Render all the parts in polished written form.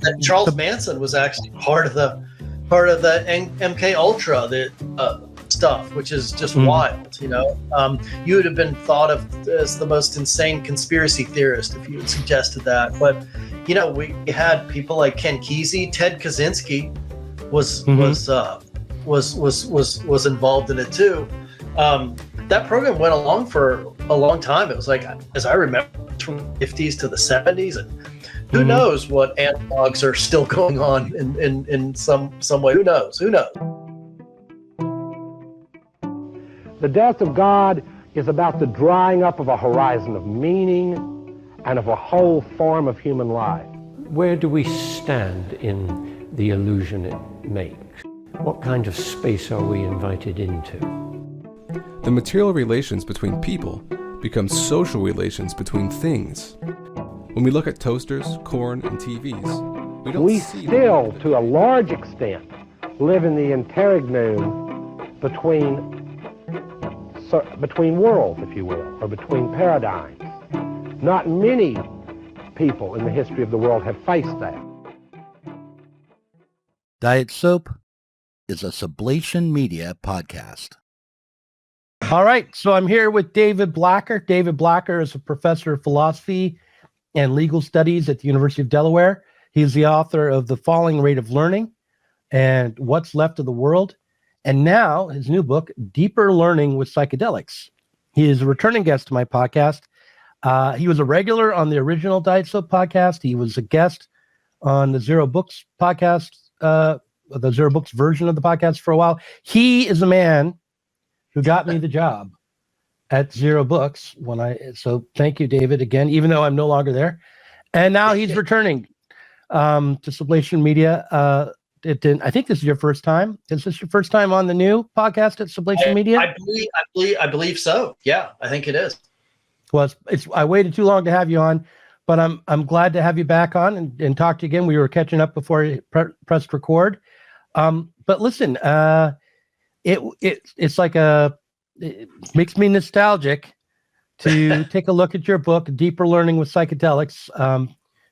And Charles Manson was actually part of the MK Ultra stuff, which is just wild. You would have been thought of as the most insane conspiracy theorist if you had suggested that. But we had people like Ken Kesey, Ted Kaczynski was involved in it too. That program went along for a long time. It was like, as I remember, from the 50s to the 70s, and who knows what analogs are still going on in some way. Who knows? The death of God is about the drying up of a horizon of meaning and of a whole form of human life. Where do we stand in the illusion it makes? What kind of space are we invited into? The material relations between people become social relations between things. When we look at toasters, corn, and TVs, we still, to a large extent, live in the interregnum between worlds, if you will, or between paradigms. Not many people in the history of the world have faced that. Diet Soap is a Sublation Media podcast. All right, so I'm here with David Blacker. David Blacker is a professor of philosophy and legal studies at the University of Delaware. He's the author of The Falling Rate of Learning and What's Left of the World, and now his new book, Deeper Learning with Psychedelics. He is a returning guest to my podcast. He was a regular on the original Diet Soap podcast. He was a guest on the Zero Books podcast, the Zero Books version of the podcast for a while. He is a man who got me the job at Zero Books so thank you, David, again, even though I'm no longer there. And now he's returning to Sublation Media. I think this is your first time. Is this your first time on the new podcast at Sublation Media? I believe so. Yeah, I think it is. Well, I waited too long to have you on, but I'm glad to have you back on and talk to you again. We were catching up before you pressed record. But listen, it's like it makes me nostalgic to take a look at your book, Deeper Learning with Psychedelics.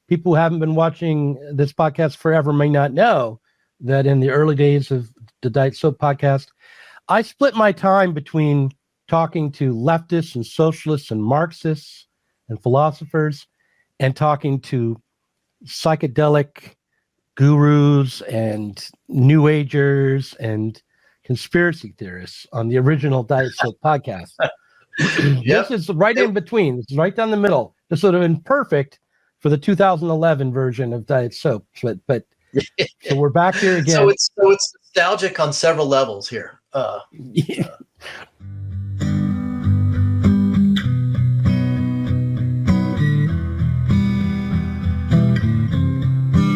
People who haven't been watching this podcast forever may not know that in the early days of the Diet Soap podcast, I split my time between talking to leftists and socialists and Marxists and philosophers and talking to psychedelic gurus and New Agers and conspiracy theorists on the original Diet Soap podcast. This is right in between. It's right down the middle. This would have been perfect for the 2011 version of Diet Soap, but so we're back here again. So it's nostalgic on several levels here.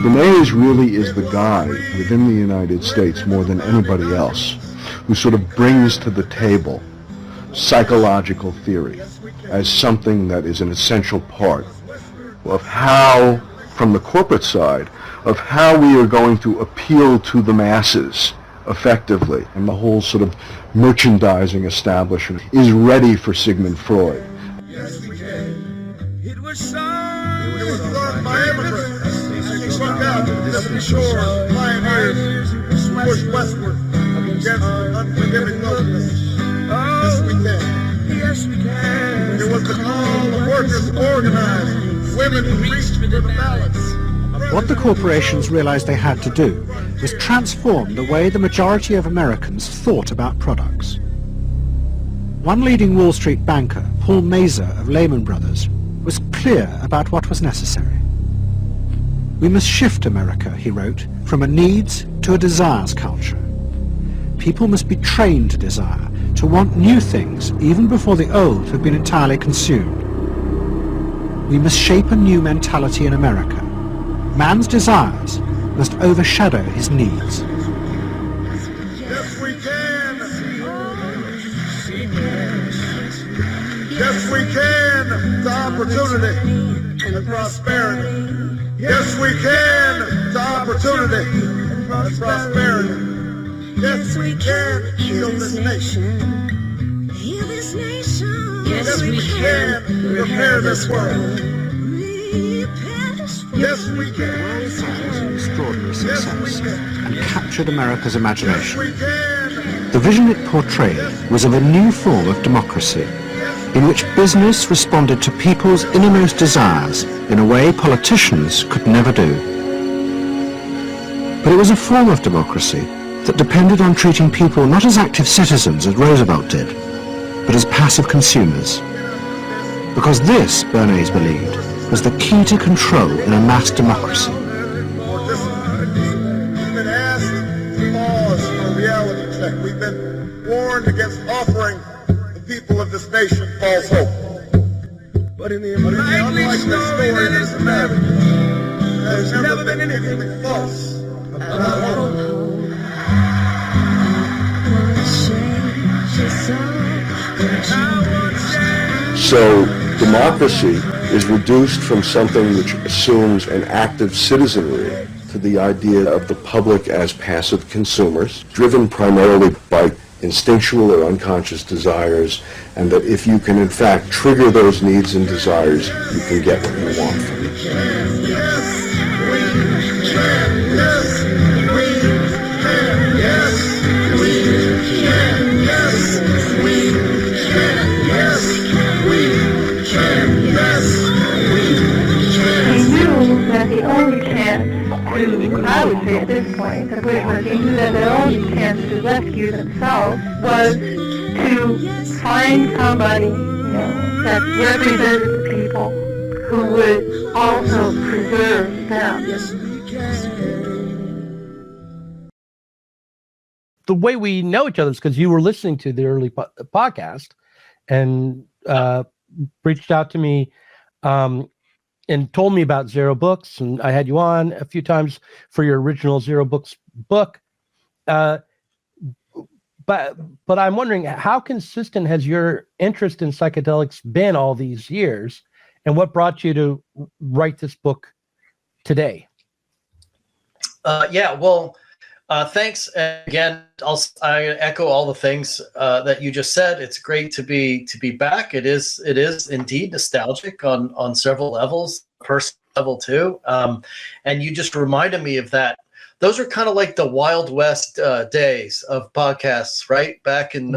Deleuze really is the guy within the United States more than anybody else who sort of brings to the table psychological theory as something that is an essential part of how, from the corporate side, of how we are going to appeal to the masses effectively. And the whole sort of merchandising establishment is ready for Sigmund Freud. Yes, we can. It was started by immigrants. Struck out to the distant shores, pioneers, pushed westward against unforgiving locals. Yes, we can. Yes, we can. It was the call of workers to organize, women who reached for the ballots. What the corporations realized they had to do was transform the way the majority of Americans thought about products. One leading Wall Street banker, Paul Mazur of Lehman Brothers, was clear about what was necessary. We must shift America, he wrote, from a needs to a desires culture. People must be trained to desire, to want new things even before the old have been entirely consumed. We must shape a new mentality in America. Man's desires must overshadow his needs. Yes, we can. Yes, we can to opportunity and prosperity. Yes, we can to opportunity and prosperity. Yes, we can heal this nation. Heal this nation. Yes, we can repair this world. Yes, we can. extraordinary success and captured America's imagination. The vision it portrayed was of a new form of democracy, in which business responded to people's innermost desires in a way politicians could never do. But it was a form of democracy that depended on treating people not as active citizens as Roosevelt did, but as passive consumers. Because this, Bernays believed, was the key to control in a mass democracy. We've been asked to pause for a reality check. We've been warned against offering the people of this nation false hope. But in the unlikely story that is America, there's never been anything false about hope. So democracy is reduced from something which assumes an active citizenry to the idea of the public as passive consumers, driven primarily by instinctual or unconscious desires, and that if you can in fact trigger those needs and desires, you can get what you want from it. That the only chance to, I would say at this point, that he knew that the only chance to rescue themselves was to find somebody, that represented the people who would also preserve them. The way we know each other is because you were listening to the early podcast and reached out to me and told me about Zero Books, and I had you on a few times for your original Zero Books book. But I'm wondering, how consistent has your interest in psychedelics been all these years, and what brought you to write this book today? Thanks again. I echo all the things that you just said. It's great to be back. It is indeed nostalgic on several levels, personal level too. And you just reminded me of that. Those are kind of like the Wild West days of podcasts, right? Back in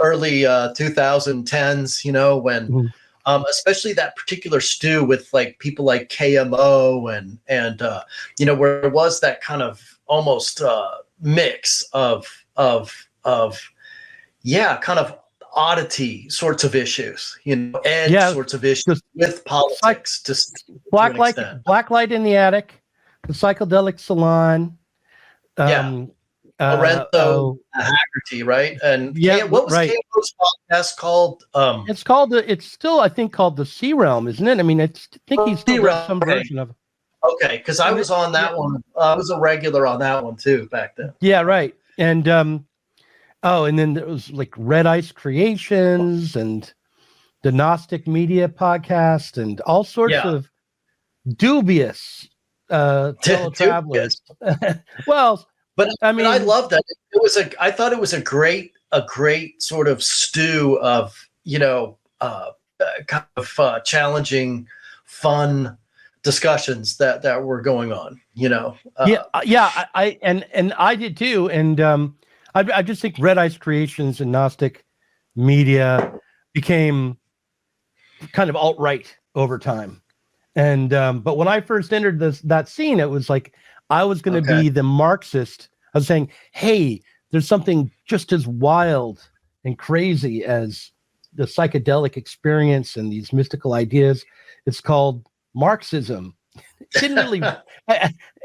early 2010s, when especially that particular stew with like people like KMO and where there was that kind of almost mix of kind of oddity sorts of issues, sorts of issues with politics. Blacklight in the Attic, the Psychedelic Salon. Lorenzo Haggerty, right? And what was KMO's podcast called? It's still, I think, called the Sea Realm, isn't it? I mean, I think he's still got some version of it. Okay, because I was on that one. I was a regular on that one too back then. Yeah, right. And and then there was like Red Ice Creations and the Gnostic Media podcast and all sorts of dubious fellow travelers. Well, but I love that. I thought it was a great sort of stew of kind of challenging, fun discussions that were going on, I did too, and I just think Red Ice Creations and Gnostic Media became kind of alt-right over time, and but when I first entered that scene, it was like I was going to be the Marxist. I was saying, hey, there's something just as wild and crazy as the psychedelic experience and these mystical ideas. It's called Marxism. It didn't really.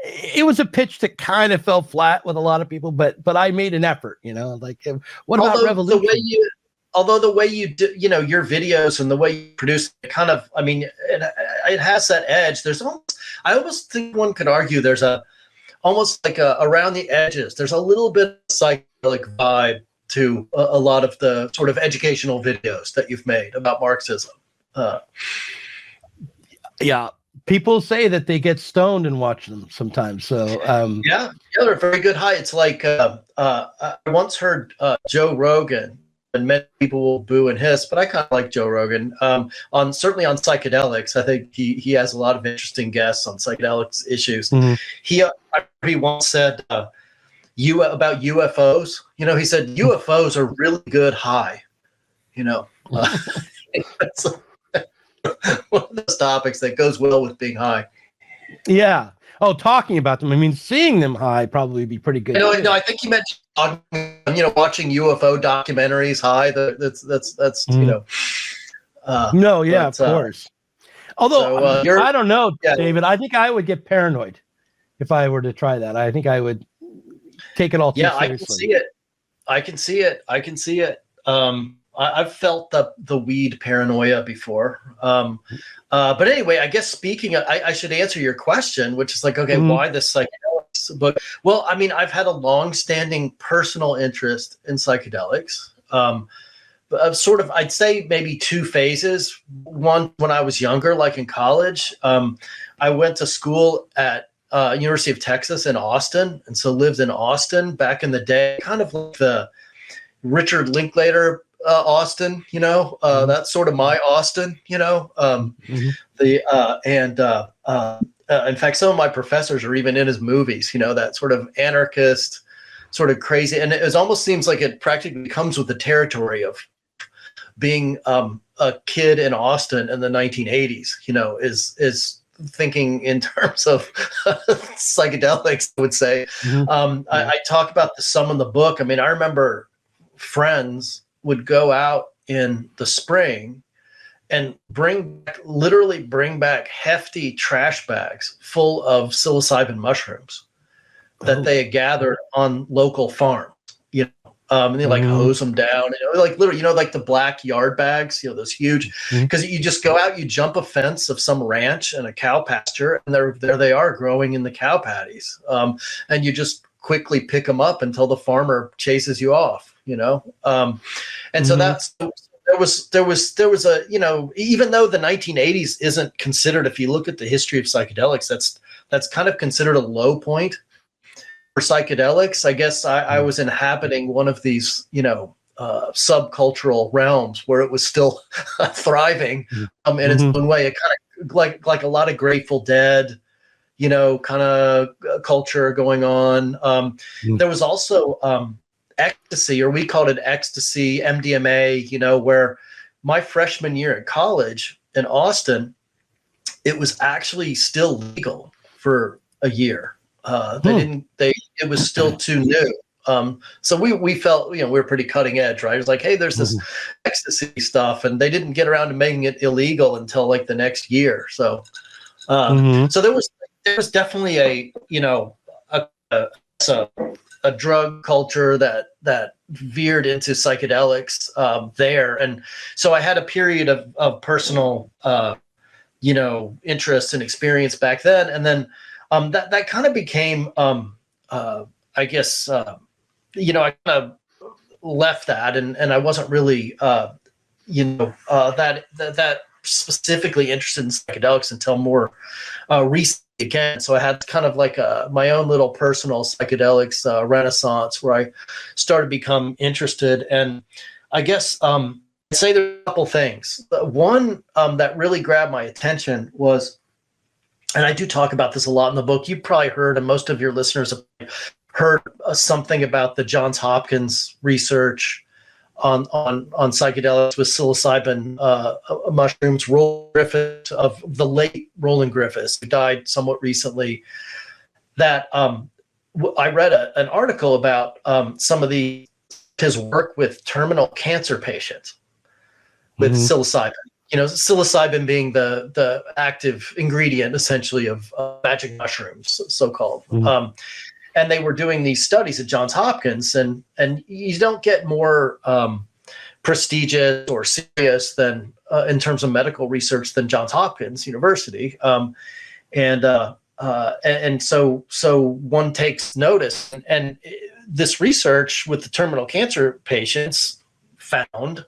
It was a pitch that kind of fell flat with a lot of people, but I made an effort. Like what about revolution? The way you do, your videos and the way you produce it kind of. I mean, it has that edge. I almost think one could argue there's almost like around the edges. There's a little bit of psychedelic vibe to a lot of the sort of educational videos that you've made about Marxism. Yeah, people say that they get stoned and watch them sometimes. So they're a very good high. It's like I once heard Joe Rogan and many people will boo and hiss, but I kind of like Joe Rogan. Certainly on psychedelics, I think he has a lot of interesting guests on psychedelics issues. Mm-hmm. He once said about UFOs. He said UFOs are really good high. That's one of those topics that goes well with being high. Yeah. Oh, talking about them. I mean, seeing them high probably be pretty good. No, I think he meant watching UFO documentaries high. That's No, yeah, of course. Although I don't know, David. I think I would get paranoid if I were to try that. I think I would take it all too seriously. I can see it. I've felt the weed paranoia before. But anyway, I guess speaking of, I should answer your question, which is like, okay, why the psychedelics? But, well, I mean, I've had a long-standing personal interest in psychedelics. I'd say maybe two phases. One, when I was younger, like in college, I went to school at University of Texas in Austin, and so lived in Austin back in the day, kind of like the Richard Linklater Austin, that's sort of my Austin, in fact, some of my professors are even in his movies, that sort of anarchist, sort of crazy. And it almost seems like it practically comes with the territory of being a kid in Austin in the 1980s, is thinking in terms of psychedelics, I would say. I talk about some in the book. I mean, I remember friends would go out in the spring and literally bring back hefty trash bags full of psilocybin mushrooms that they had gathered on local farms, and they hose them down, like literally, like the black yard bags, those huge, because you just go out, you jump a fence of some ranch and a cow pasture, and there they are growing in the cow patties. And you just quickly pick them up until the farmer chases you off. And so there was a, even though the 1980s isn't considered, if you look at the history of psychedelics, that's kind of considered a low point for psychedelics. I guess I was inhabiting one of these, subcultural realms where it was still thriving in its own way. It kind of like a lot of Grateful Dead, kind of culture going on. There was also ecstasy, or we called it ecstasy, MDMA, where my freshman year at college in Austin, it was actually still legal for a year. It was still too new. So we felt, we were pretty cutting edge, right? It was like, hey, there's this ecstasy stuff, and they didn't get around to making it illegal until like the next year. So, so there was definitely a drug culture that veered into psychedelics there. And so I had a period of personal, interest and experience back then. And then that kind of became, I guess, I kind of left that, and I wasn't really, that specifically interested in psychedelics until more recently again. So I had kind of like my own little personal psychedelics renaissance where I started to become interested. And I guess I'd say there are a couple things. One that really grabbed my attention was, and I do talk about this a lot in the book, you've probably heard, and most of your listeners have heard something about the Johns Hopkins research on psychedelics with psilocybin mushrooms. Roland Griffiths, of the late Roland Griffiths, who died somewhat recently, that I read an article about some of his work with terminal cancer patients with psilocybin. Psilocybin being the active ingredient essentially of magic mushrooms, so-called. And they were doing these studies at Johns Hopkins, and you don't get more prestigious or serious than in terms of medical research than Johns Hopkins University. And so one takes notice, and this research with the terminal cancer patients found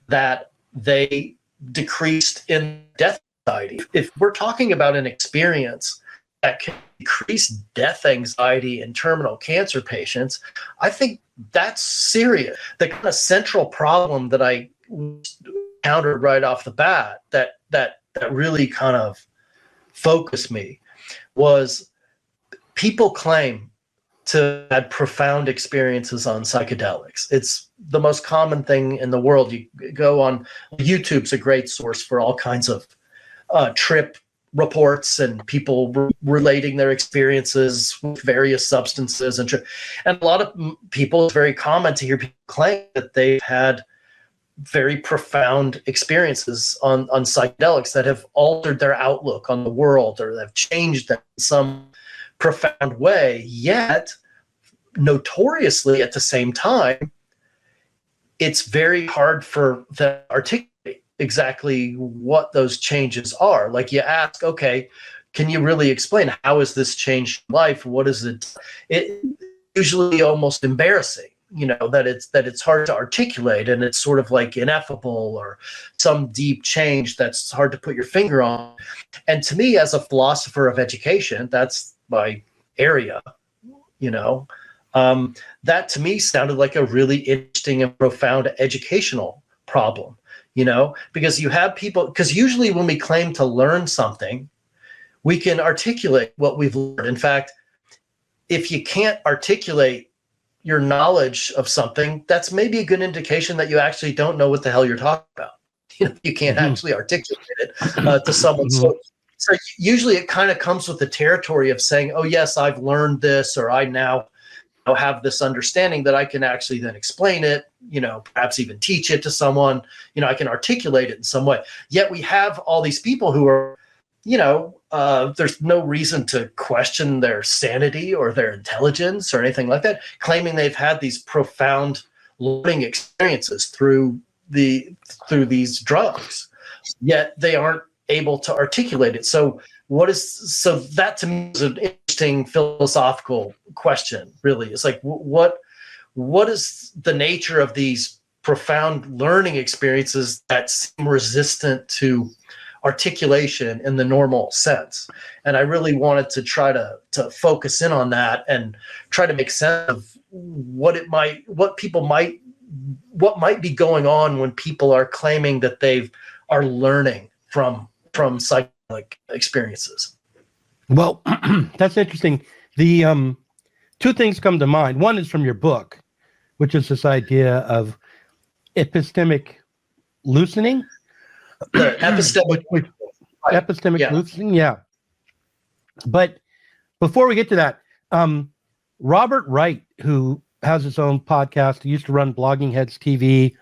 that they decreased in death anxiety. If we're talking about an experience that can decrease death anxiety in terminal cancer patients, I think that's serious. The kind of central problem that I encountered right off the bat that really kind of focused me was people claim to have profound experiences on psychedelics. It's the most common thing in the world. You go on YouTube's a great source for all kinds of trip reports and people relating their experiences with various substances and a lot of people, it's very common to hear people claim that they've had very profound experiences on psychedelics that have altered their outlook on the world or have changed them in some profound way. Yet, notoriously at the same time, it's very hard for them to articulate exactly what those changes are. Like you ask, okay, can you really explain how has this changed life? What is it? It's usually almost embarrassing, that it's hard to articulate, and it's sort of like ineffable or some deep change that's hard to put your finger on. And to me, as a philosopher of education, that's my area, that to me sounded like a really interesting and profound educational problem, because you have people, because usually when we claim to learn something, we can articulate what we've learned. In fact, if you can't articulate your knowledge of something, that's maybe a good indication that you actually don't know what the hell you're talking about. You can't actually articulate it to someone. So usually it kind of comes with the territory of saying, oh yes, I've learned this, or I now have this understanding that I can actually then explain it, perhaps even teach it to someone, I can articulate it in some way. Yet we have all these people who are, there's no reason to question their sanity or their intelligence or anything like that, claiming they've had these profound learning experiences through these drugs, yet they aren't able to articulate it. So that to me is an interesting philosophical question, really. It's like, what is the nature of these profound learning experiences that seem resistant to articulation in the normal sense? And I really wanted to try to focus in on that and try to make sense of what might be going on when people are claiming that they are learning from psychedelic experiences. Well, that's interesting. The two things come to mind. One is from your book, which is this idea of epistemic loosening. The epistemic loosening, yeah. But before we get to that, Robert Wright, who has his own podcast, he used to run Blogging Heads TV,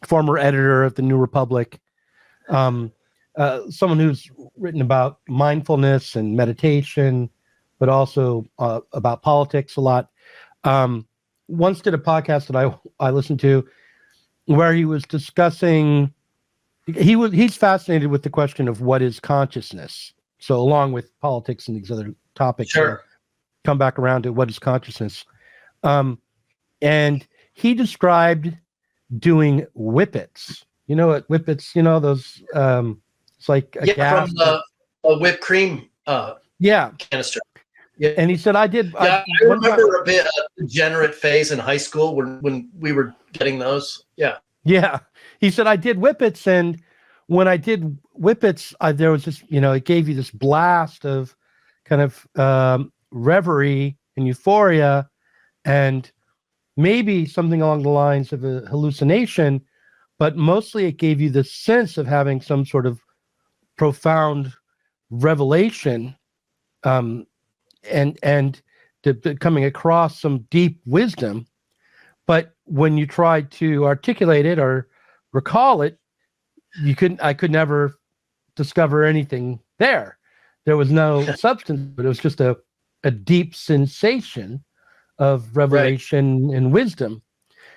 former editor of the New Republic, someone who's written about mindfulness and meditation, but also about politics a lot. Once did a podcast that I listened to where he was discussing, he's fascinated with the question of what is consciousness. So along with politics and these other topics, sure, come back around to what is consciousness. And he described doing whippets. You know what whippets, those, it's like a gas. From the whipped cream canister. Yeah. And he said, I remember a bit a degenerate phase in high school when we were getting those. Yeah. Yeah. He said, I did whippets. And when I did whippets, there was this, it gave you this blast of kind of reverie and euphoria and maybe something along the lines of a hallucination, but mostly it gave you the sense of having some sort of profound revelation and coming across some deep wisdom. But when you tried to articulate it or recall it, I could never discover anything there. There was no substance, but it was just a deep sensation of revelation and wisdom.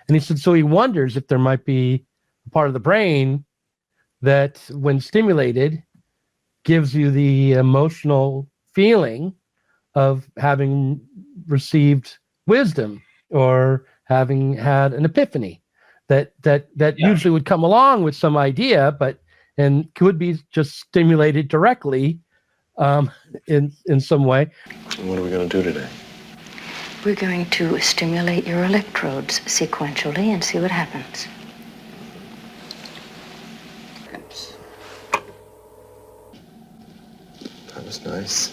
And he said, so he wonders if there might be a part of the brain that when stimulated gives you the emotional feeling of having received wisdom or having had an epiphany that usually would come along with some idea, and could be just stimulated directly in some way. What are we going to do today? We're going to stimulate your electrodes sequentially and see what happens. That was nice.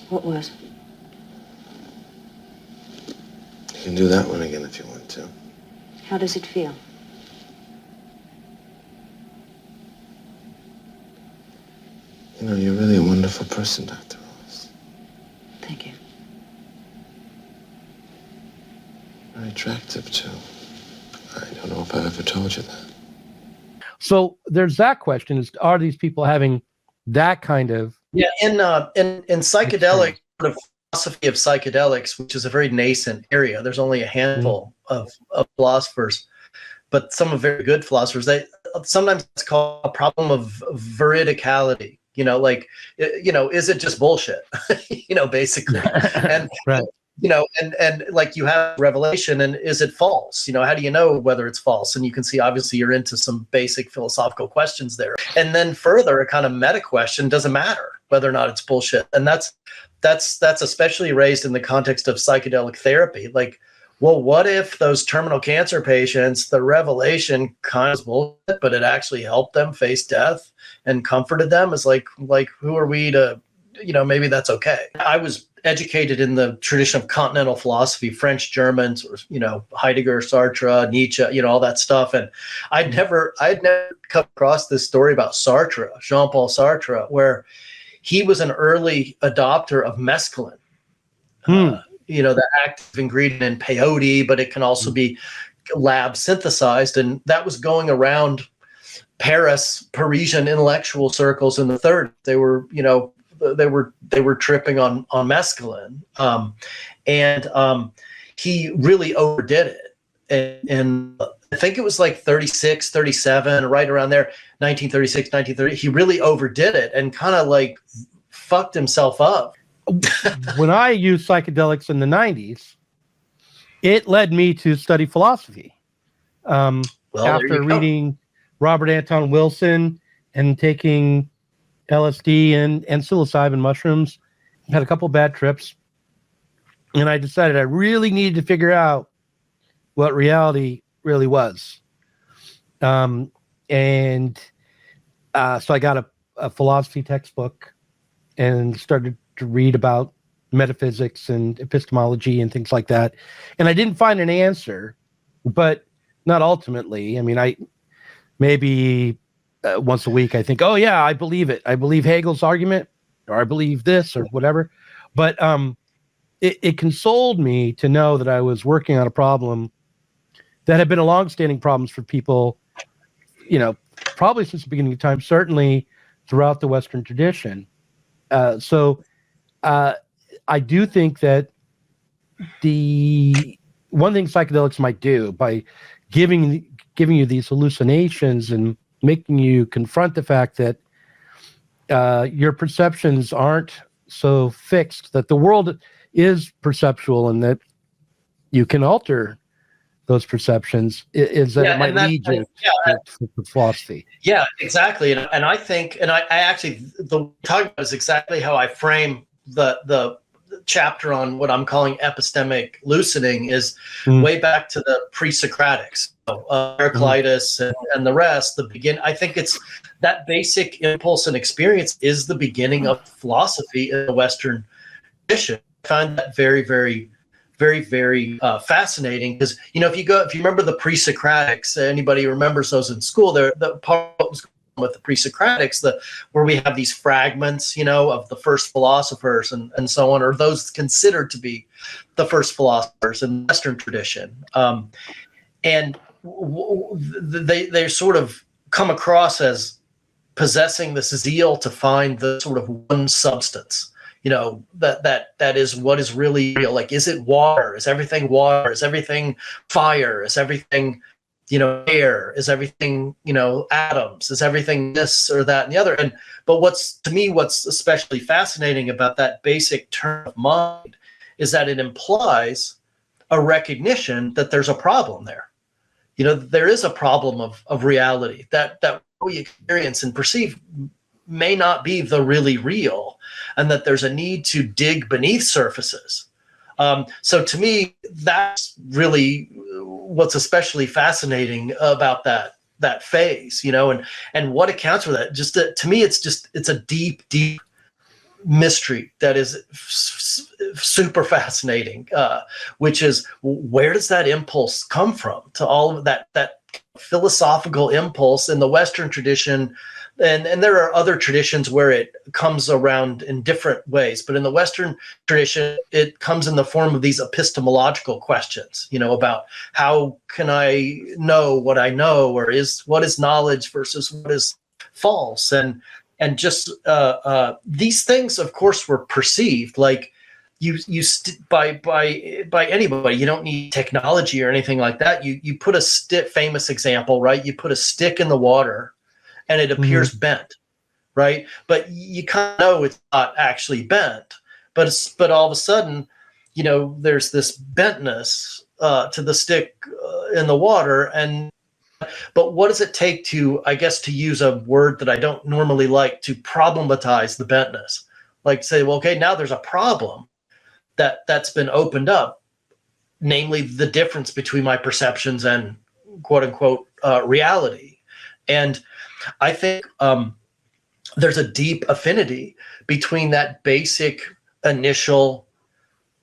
What was? You can do that one again if you want to. How does it feel? You know, you're really a wonderful person, Dr. Ross. Thank you. Very attractive, too. I don't know if I've ever told you that. So there's that question: is are these people having that kind of? Yeah, in psychedelic sort of philosophy of psychedelics, which is a very nascent area, there's only a handful of philosophers, but some are very good philosophers. They sometimes it's called a problem of veridicality. You know, like, you know, is it just bullshit? You know, basically, and right. You know, and like you have revelation, and is it false? You know, how do you know whether it's false? And you can see, obviously, you're into some basic philosophical questions there. And then further, a kind of meta question: doesn't matter whether or not it's bullshit. And that's especially raised in the context of psychedelic therapy. Like, well, what if those terminal cancer patients, the revelation kind of bullshit, but it actually helped them face death and comforted them? Is like who are we to, you know, maybe that's okay. I was educated in the tradition of continental philosophy, French, Germans, or, you know, Heidegger, Sartre, Nietzsche, you know, all that stuff. And I'd never come across this story about Sartre, Jean-Paul Sartre, where he was an early adopter of mescaline. You know, the active ingredient in peyote, but it can also be lab synthesized. And that was going around Parisian intellectual circles in the 30s. They were, you know, they were tripping on mescaline. And he really overdid it. And I think it was like 36, 37, right around there, 1936, 1930. He really overdid it and kind of like fucked himself up. When I used psychedelics in the 90s, it led me to study philosophy. After reading Robert Anton Wilson and taking LSD and psilocybin mushrooms, had a couple bad trips, and I decided I really needed to figure out what reality really was. So I got a philosophy textbook and started to read about metaphysics and epistemology and things like that. And I didn't find an answer, but not ultimately. I mean, maybe once a week I think, oh yeah, I believe it. I believe Hegel's argument, or I believe this, or whatever. But it consoled me to know that I was working on a problem that had been a longstanding problem for people, you know, probably since the beginning of time, certainly throughout the Western tradition. So I do think that the one thing psychedelics might do by giving you these hallucinations and making you confront the fact that your perceptions aren't so fixed, that the world is perceptual and that you can alter those perceptions, is that it might lead you to philosophy. Yeah, exactly. And I think, and I actually, the talking about is exactly how I frame the chapter on what I'm calling epistemic loosening is way back to the pre-Socratics, Heraclitus and the rest. I think it's that basic impulse and experience is the beginning of philosophy in the Western tradition. I find that very, very, very, very fascinating because, you know, if you remember the pre-Socratics, anybody who remembers those in school, the part of what was going on with the pre-Socratics, where we have these fragments, you know, of the first philosophers and so on, or those considered to be the first philosophers in the Western tradition. And they sort of come across as possessing this zeal to find the sort of one substance, you know, that is what is really real. Like, is it water? Is everything water? Is everything fire? Is everything, you know, air? Is everything, you know, atoms? Is everything this or that and the other? But what's especially fascinating about that basic turn of mind is that it implies a recognition that there's a problem there. You know, there is a problem of reality that we experience and perceive may not be the really real, and that there's a need to dig beneath surfaces. So to me, that's really what's especially fascinating about that phase, and what accounts for that. Just to me, it's a deep mystery that is super fascinating, which is, where does that impulse come from? To all of that philosophical impulse in the Western tradition. And there are other traditions where it comes around in different ways, but in the Western tradition, it comes in the form of these epistemological questions, about how can I know what I know, or what is knowledge versus what is false, and just these things, of course, were perceived like by anybody. You don't need technology or anything like that. You put a famous example, right? You put a stick in the water, and it appears bent, right? But you kind of know it's not actually bent. But all of a sudden, there's this bentness to the stick in the water. But what does it take to use a word that I don't normally like, to problematize the bentness? Like say, well, okay, now there's a problem that's been opened up, namely the difference between my perceptions and quote unquote reality. And I think there's a deep affinity between that basic initial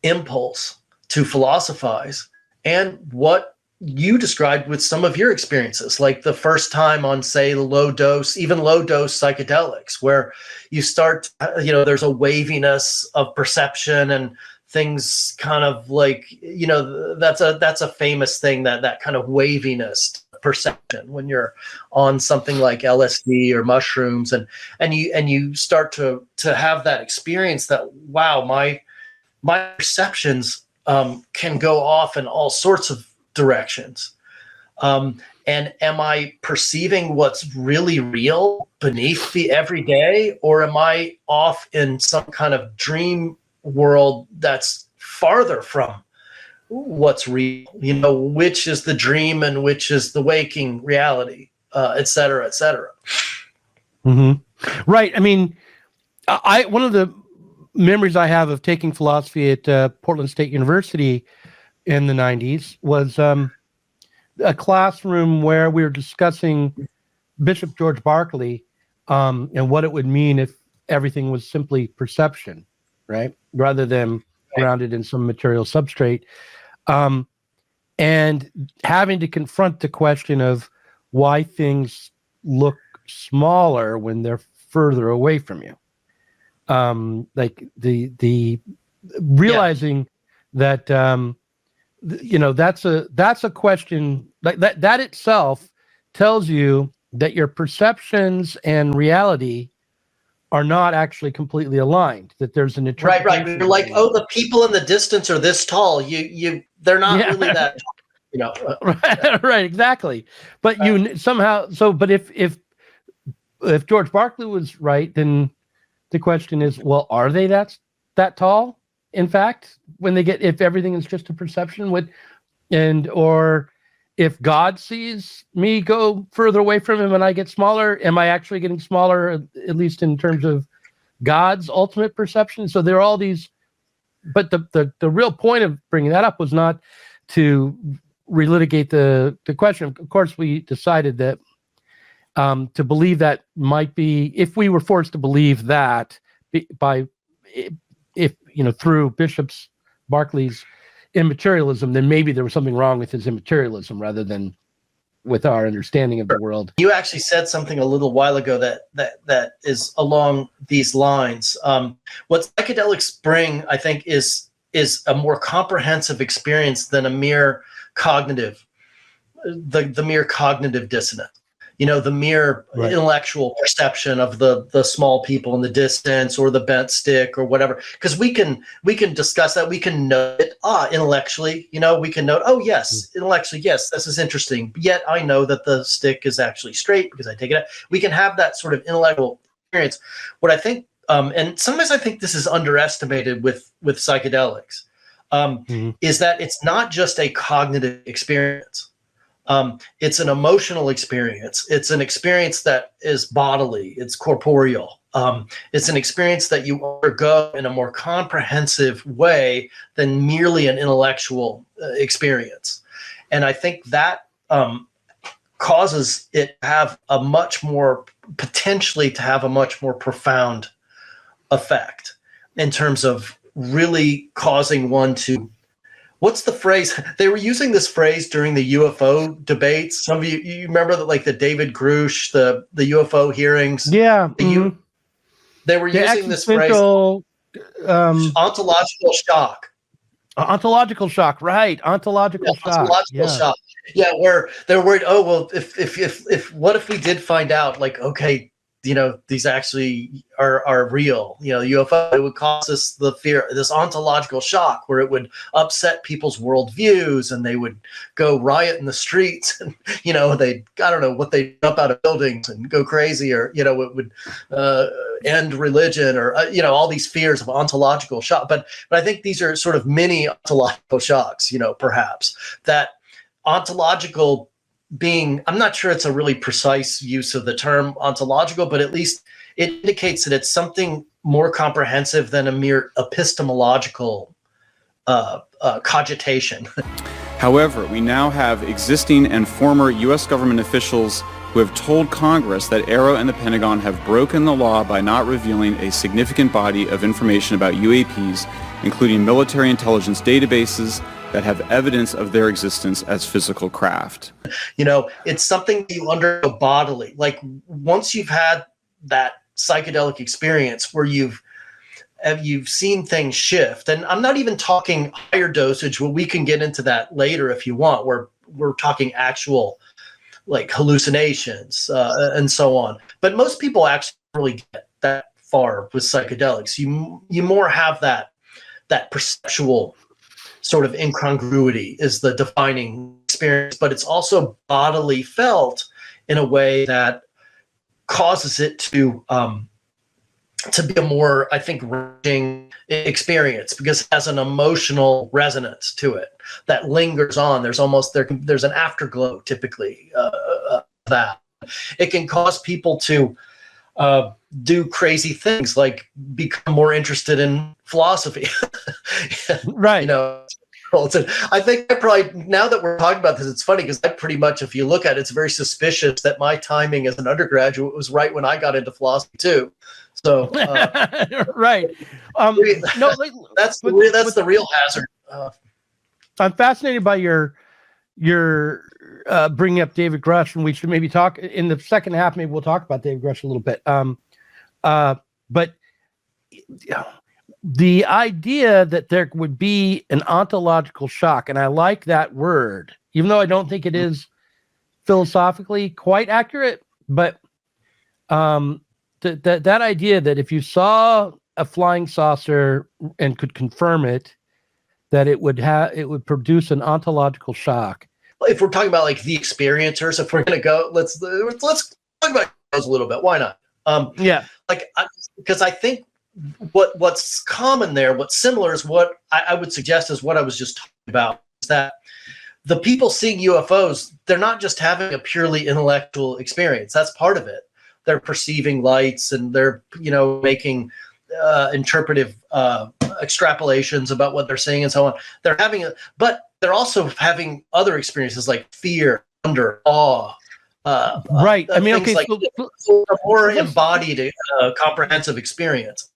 impulse to philosophize and what you described with some of your experiences, like the first time on, say, low dose psychedelics, where you start, there's a waviness of perception and things kind of like, that's a famous thing, that kind of waviness perception when you're on something like LSD or mushrooms, and you start to have that experience that, wow, my perceptions can go off in all sorts of directions. And am I perceiving what's really real beneath the everyday, or am I off in some kind of dream world that's farther from what's real? Which is the dream and which is the waking reality, et cetera, et cetera. Mm-hmm. Right. I mean, one of the memories I have of taking philosophy at Portland State University in the 90s was a classroom where we were discussing Bishop George Berkeley and what it would mean if everything was simply perception, right? Rather than grounded in some material substrate. And having to confront the question of why things look smaller when they're further away from you. Like the realizing that, that's a question like that itself tells you that your perceptions and reality are not actually completely aligned, that there's an interpretation. Right. You're like, oh, the people in the distance are this tall. They're not really that tall, right, exactly. But but if George Berkeley was right, then the question is, well, are they that tall? In fact, if everything is just a perception, or if God sees me go further away from him and I get smaller, am I actually getting smaller, at least in terms of God's ultimate perception? So there are all these, but the real point of bringing that up was not to relitigate the question. Of course, we decided that to believe that might be, if we were forced to believe that through Bishop Berkeley's immaterialism, then maybe there was something wrong with his immaterialism rather than with our understanding of the world. You actually said something a little while ago that is along these lines. What psychedelics bring, I think, is a more comprehensive experience than a mere cognitive, the mere cognitive dissonance. The mere intellectual perception of the small people in the distance, or the bent stick, or whatever. Because we can discuss that. We can note it intellectually. We can note, oh yes, intellectually, yes, this is interesting. Yet I know that the stick is actually straight because I take it out. We can have that sort of intellectual experience. What I think, and sometimes I think this is underestimated with psychedelics, is that it's not just a cognitive experience. It's an emotional experience. It's an experience that is bodily. It's corporeal. It's an experience that you undergo in a more comprehensive way than merely an intellectual experience. And I think that causes it to have a much more, potentially to have a much more profound effect in terms of really causing one to, what's the phrase? They were using this phrase during the UFO debates. Some of you remember that, like the David Grush, the UFO hearings. Yeah. They were using this phrase, ontological shock. Ontological shock, right? Ontological shock. Ontological shock. Yeah, where they're worried. Oh well, if what if we did find out, like, okay, these actually are real, UFO, it would cause us the fear, this ontological shock where it would upset people's worldviews and they would go riot in the streets and, I don't know what, they jump out of buildings and go crazy, or, it would end religion, or, all these fears of ontological shock. But I think these are sort of mini ontological shocks, perhaps that ontological being, I'm not sure it's a really precise use of the term ontological, but at least it indicates that it's something more comprehensive than a mere epistemological cogitation. However, we now have existing and former U.S. government officials who have told Congress that AARO and the Pentagon have broken the law by not revealing a significant body of information about UAPs, including military intelligence databases that have evidence of their existence as physical craft. It's something you undergo bodily. Like, once you've had that psychedelic experience where you've seen things shift, and I'm not even talking higher dosage, well, we can get into that later if you want, where we're talking actual, like, hallucinations and so on. But most people actually really get that far with psychedelics. You more have that perceptual sort of incongruity is the defining experience, but it's also bodily felt in a way that causes it to be a more, I think, ranging experience, because it has an emotional resonance to it that lingers on. There's an afterglow typically that it can cause people to do crazy things, like become more interested in philosophy. Right. I think now that we're talking about this, it's funny because I pretty much, if you look at it, it's very suspicious that my timing as an undergraduate was right when I got into philosophy too. So right. No, that's the real hazard. I'm fascinated by your bringing up David Grush, and we should maybe talk in the second half. Maybe we'll talk about David Grush a little bit. But the idea that there would be an ontological shock, and I like that word, even though I don't think it is philosophically quite accurate, but that idea that if you saw a flying saucer and could confirm it, that it would produce an ontological shock. If we're talking about, like, the experiencers, if we're going to go, let's talk about those a little bit. Why not? Because I think what's common there, what's similar, is what I would suggest is what I was just talking about, is that the people seeing UFOs, they're not just having a purely intellectual experience. That's part of it. They're perceiving lights, and they're, making interpretive extrapolations about what they're seeing and so on. But they're also having other experiences like fear, wonder, awe. Right. I mean, okay. So a more embodied, comprehensive experience.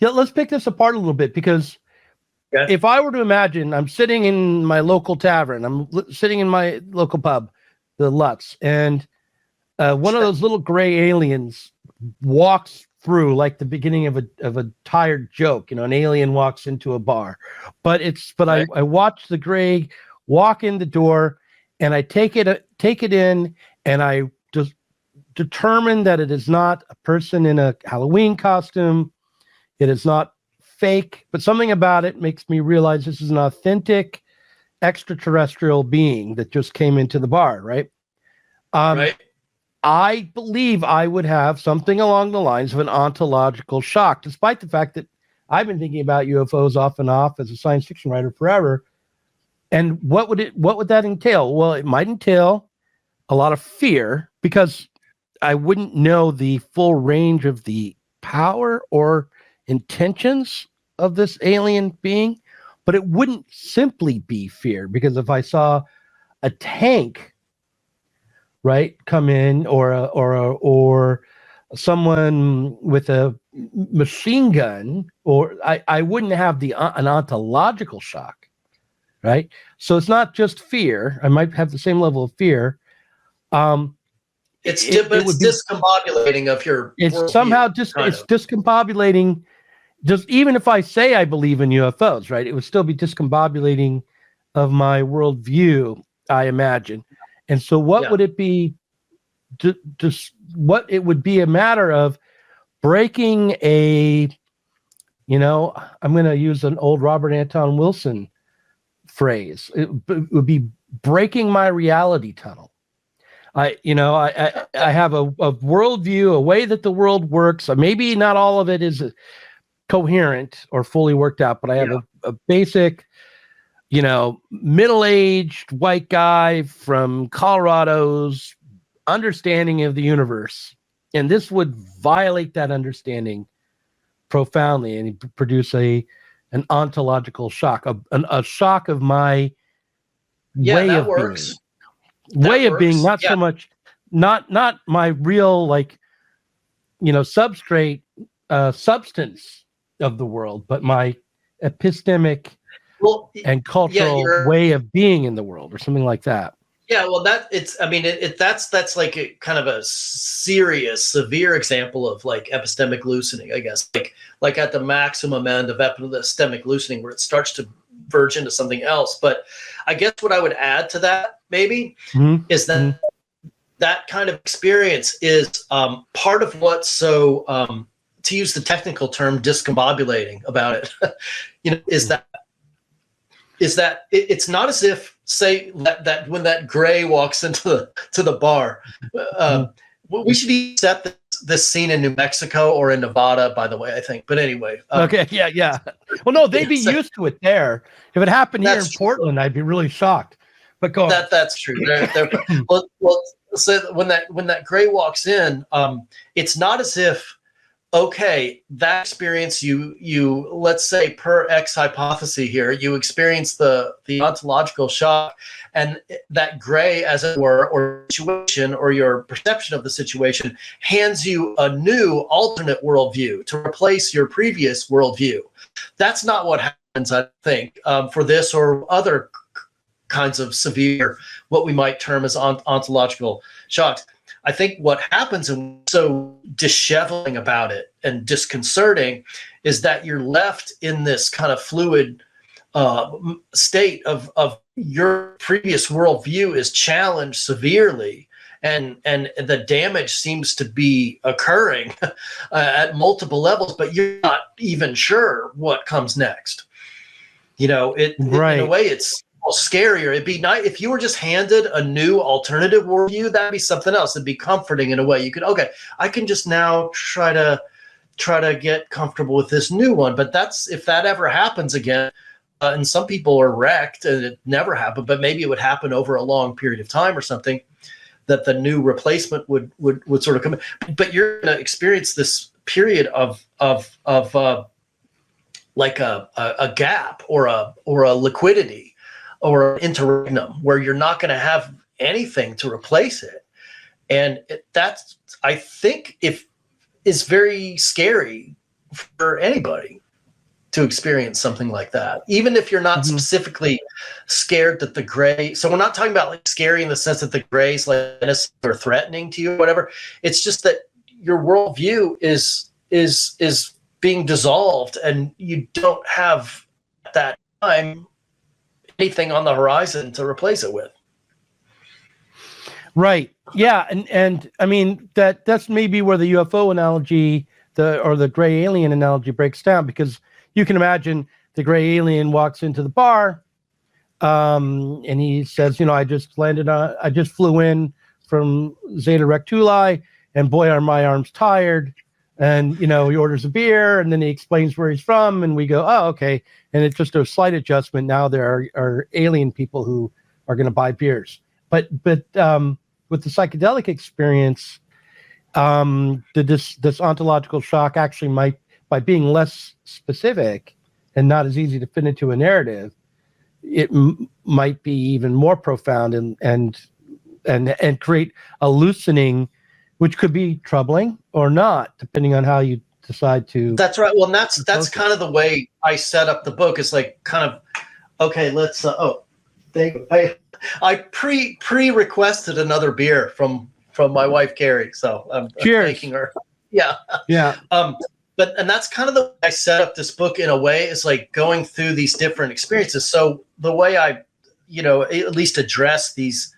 Yeah, let's pick this apart a little bit, because if I were to imagine I'm sitting in my local tavern, I'm sitting in my local pub, the Lutz, and one of those little gray aliens walks through, like the beginning of a tired joke. An alien walks into a bar, but I watch the gray walk in the door, and I take it in, and I just determine that it is not a person in a Halloween costume. It is not fake, but something about it makes me realize this is an authentic extraterrestrial being that just came into the bar, right? Right. I believe I would have something along the lines of an ontological shock, despite the fact that I've been thinking about UFOs off and off as a science fiction writer forever. And what would that entail? Well, it might entail a lot of fear, because I wouldn't know the full range of the power or intentions of this alien being, but it wouldn't simply be fear, because if I saw a tank, right, come in, or someone with a machine gun, or I wouldn't have an ontological shock, right? So it's not just fear. I might have the same level of fear. It's discombobulating of your. It's somehow just discombobulating. Just even if I say I believe in UFOs, right, it would still be discombobulating of my worldview, I imagine. And so, what would it be? Just what it would be a matter of breaking a. I'm going to use an old Robert Anton Wilson phrase. It would be breaking my reality tunnel. I have a worldview, a way that the world works. Maybe not all of it is coherent or fully worked out, but I have a basic, middle-aged white guy from Colorado's understanding of the universe. And this would violate that understanding profoundly and produce an ontological shock, a shock of my way of works. being. Way of being, not so much, not my real, substrate, substance of the world, but my epistemic and cultural way of being in the world, or something like that. Yeah, well, that's like a kind of a serious, severe example of like epistemic loosening, I guess, like at the maximum end of epistemic loosening, where it starts to verge into something else. But I guess what I would add to that maybe is that that kind of experience is part of what's so, to use the technical term, discombobulating about it, is that it's not as if, say, that when that gray walks into the bar, we should set this scene in New Mexico or in Nevada, by the way, I think. But anyway. Okay, yeah. Well, no, they'd be used to it there. If it happened here in Portland, I'd be really shocked. But go on. That's true. Well, so when that gray walks in, it's not as if, okay, that experience you let's say per X hypothesis here, you experience the ontological shock, and that gray, as it were, or situation, or your perception of the situation, hands you a new alternate worldview to replace your previous worldview. That's not what happens, I think, for this or other kinds of severe, what we might term as ontological shocks. I think what happens, and so disheveling about it and disconcerting, is that you're left in this kind of fluid state of your previous worldview is challenged severely, and the damage seems to be occurring at multiple levels, but you're not even sure what comes next. In a way, it's scarier. It'd be nice if you were just handed a new alternative worldview. That'd be something else. It'd be comforting in a way. You could, I can just now try to get comfortable with this new one. But if that ever happens again, and some people are wrecked and it never happened, but maybe it would happen over a long period of time or something, that the new replacement would sort of come in. But you're going to experience this period of like a gap or a liquidity or an interregnum, where you're not going to have anything to replace it. And that's, I think, is very scary for anybody to experience something like that, even if you're not specifically scared that the gray. So we're not talking about like scary in the sense that the gray is like innocent or threatening to you or whatever. It's just that your worldview is being dissolved, and you don't have at that time anything on the horizon to replace it with. Right. Yeah. And I mean, that's maybe where the UFO analogy, or the gray alien analogy breaks down, because you can imagine the gray alien walks into the bar, and he says, I just flew in from Zeta Rectuli, and boy, are my arms tired. And, he orders a beer, and then he explains where he's from, and we go, oh, okay. And it's just a slight adjustment. Now there are alien people who are going to buy beers. But with the psychedelic experience, this ontological shock actually might, by being less specific and not as easy to fit into a narrative, it might be even more profound and create a loosening, which could be troubling or not, depending on how you decide to. That's right. Well, and that's kind of the way I set up the book. Is like kind of, okay, let's. I pre-requested another beer from my wife Carrie, so I'm thanking her. Yeah. And that's kind of the way I set up this book in a way, is like going through these different experiences. So the way I, at least address this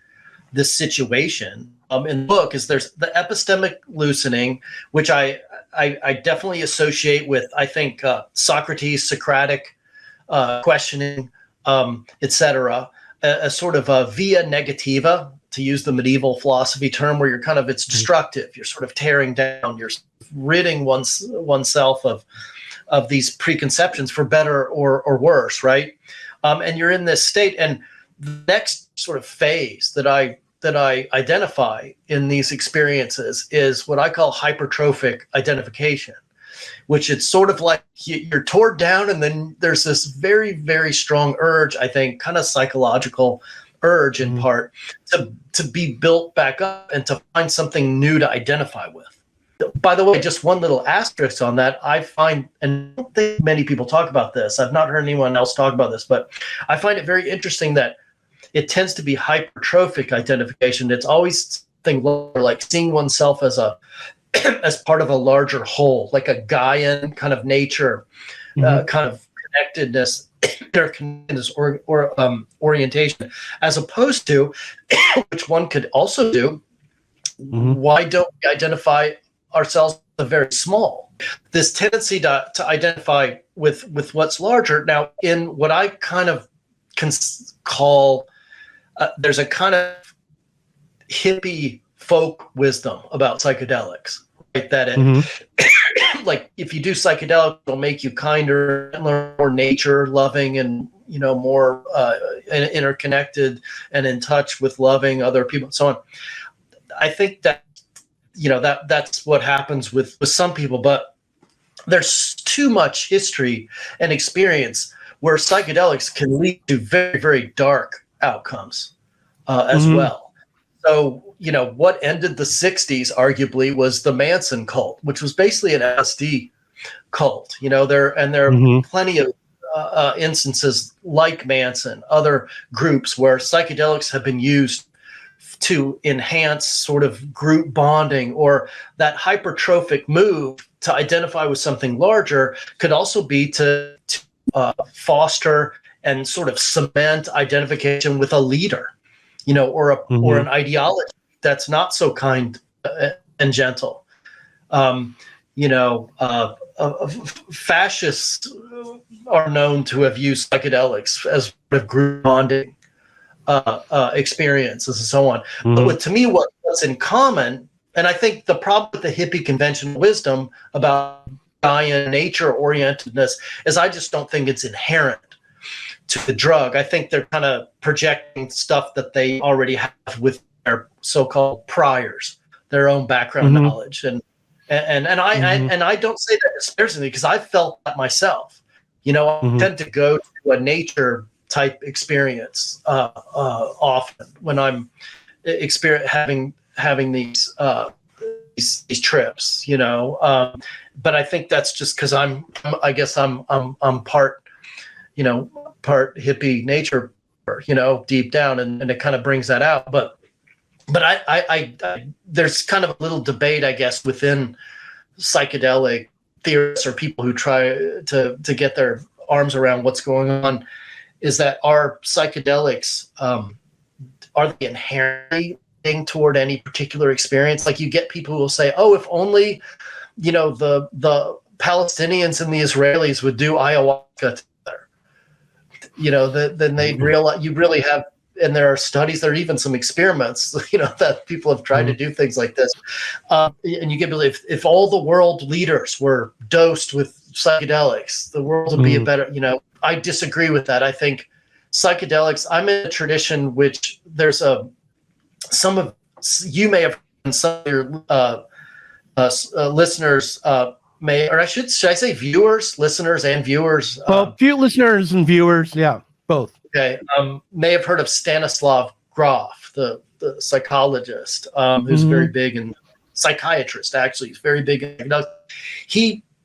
situation in the book is there's the epistemic loosening, which I definitely associate with, I think, Socrates, Socratic questioning, etc. A sort of a via negativa, to use the medieval philosophy term, where it's destructive. You're sort of tearing down. You're ridding oneself of these preconceptions, for better or worse, right? And you're in this state. And the next sort of phase that I identify in these experiences is what I call hypertrophic identification, which it's sort of like you're torn down, and then there's this very, very strong urge, I think, kind of psychological urge in part, to be built back up and to find something new to identify with. By the way, just one little asterisk on that, I find, and I don't think many people talk about this, I've not heard anyone else talk about this, but I find it very interesting that it tends to be hypertrophic identification. It's always something like seeing oneself as part of a larger whole, like a Gaian kind of nature, kind of connectedness, interconnectedness or orientation, as opposed to, which one could also do, why don't we identify ourselves as very small? This tendency to identify with what's larger. Now, in what I kind of call, there's a kind of hippie folk wisdom about psychedelics, right? That it, like, if you do psychedelics, it'll make you kinder, more nature loving, and more interconnected and in touch with loving other people, and so on. I think that that's what happens with some people, but there's too much history and experience where psychedelics can lead to very, very dark outcomes as well. So, what ended the 60s arguably was the Manson cult, which was basically an LSD cult. There are plenty of instances like Manson, other groups where psychedelics have been used to enhance sort of group bonding, or that hypertrophic move to identify with something larger could also be to foster and sort of cement identification with a leader, or an ideology that's not so kind and gentle. Fascists are known to have used psychedelics as a group bonding experiences and so on. But to me, what's in common, and I think the problem with the hippie conventional wisdom about Gaian nature orientedness is I just don't think it's inherent to the drug. I think they're kind of projecting stuff that they already have with their so-called priors, their own background knowledge, and I don't say that disparagingly, because I've felt that myself. I tend to go to a nature type experience often when I'm having these trips, but I think that's just because I'm part hippie nature, deep down, and it kind of brings that out. But I there's kind of a little debate, I guess, within psychedelic theorists or people who try to get their arms around what's going on, is that our psychedelics are they inherently toward any particular experience? Like, you get people who will say, "Oh, if only, the Palestinians and the Israelis would do ayahuasca together, then they'd realize you really have." And there are studies, there are even some experiments, that people have tried to do things like this. And you get believe if all the world leaders were dosed with psychedelics, the world would be a better. I disagree with that. I think psychedelics. I'm in a tradition which there's you may have some of your listeners may, or should I say viewers, listeners and viewers? Well, few listeners and viewers, yeah, both. Okay, may have heard of Stanislav Grof, the psychologist, who's very big and psychiatrist. Actually, he's very big.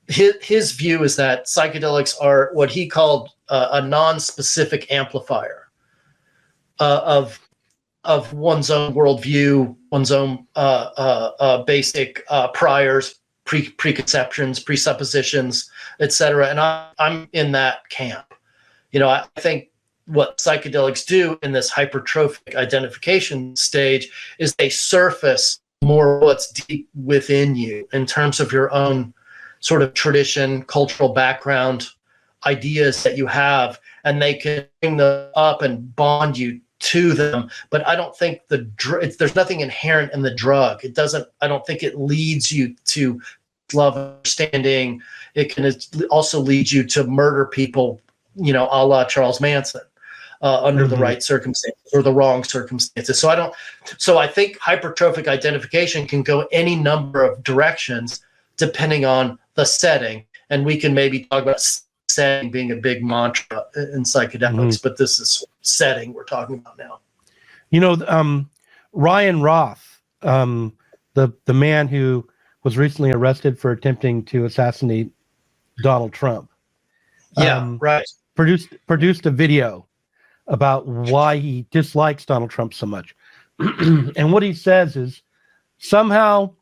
His view is that psychedelics are what he called a non-specific amplifier of one's own worldview, one's own basic priors, preconceptions, presuppositions, etc. And I'm in that camp. I think what psychedelics do in this hypertrophic identification stage is they surface more what's deep within you in terms of your own sort of tradition, cultural background, ideas that you have, and they can bring them up and bond you to them. But I don't think there's nothing inherent in the drug. I don't think it leads you to love, understanding. It can also lead you to murder people, a la Charles Manson, under the right circumstances or the wrong circumstances. So I think hypertrophic identification can go any number of directions depending on the setting. And we can maybe talk about setting being a big mantra in psychedelics, but this is setting we're talking about now. Ryan Roth, the man who was recently arrested for attempting to assassinate Donald Trump. Right. Produced a video about why he dislikes Donald Trump so much. And what he says is somehow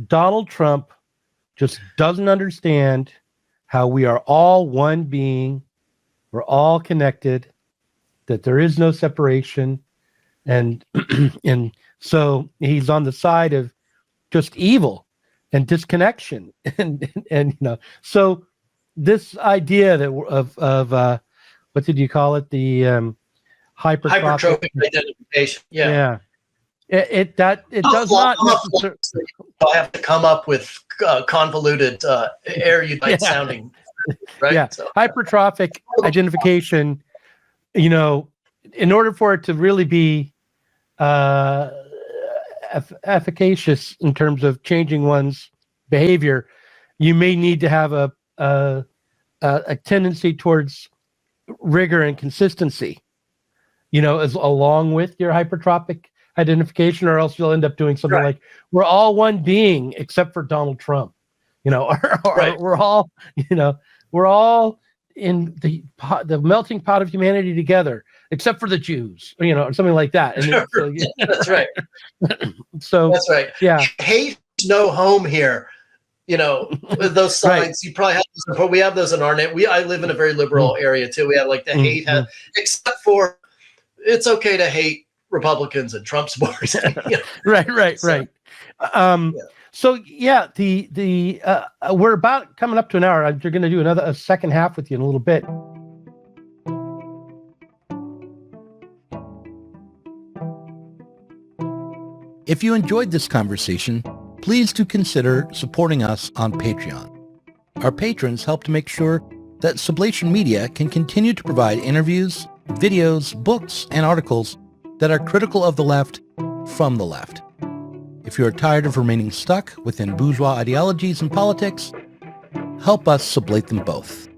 Donald Trump just doesn't understand how we are all one being, we're all connected, that there is no separation, and and so he's on the side of just evil and disconnection, and so this idea that of what did you call it, the hypertrophic identification, yeah. It does not necessarily. I have to come up with convoluted, erudite sounding, right? Yeah, so. Hypertrophic identification. In order for it to really be efficacious in terms of changing one's behavior, you may need to have a tendency towards rigor and consistency. As along with your hypertrophic identification, or else you'll end up doing something like we're all one being except for Donald Trump, or we're all in the melting pot of humanity together except for the Jews, or something like that. And that's right. So that's right. Yeah, hate no home here. With those signs, you probably have those, but we have those in our net. I live in a very liberal area too. We have like the hate, except for it's okay to hate Republicans and Trump supporters. Right. So we're about coming up to an hour. You're going to do a second half with you in a little bit. If you enjoyed this conversation, please do consider supporting us on Patreon. Our patrons help to make sure that Sublation Media can continue to provide interviews, videos, books, and articles that are critical of the left from the left. If you are tired of remaining stuck within bourgeois ideologies and politics, help us sublate them both.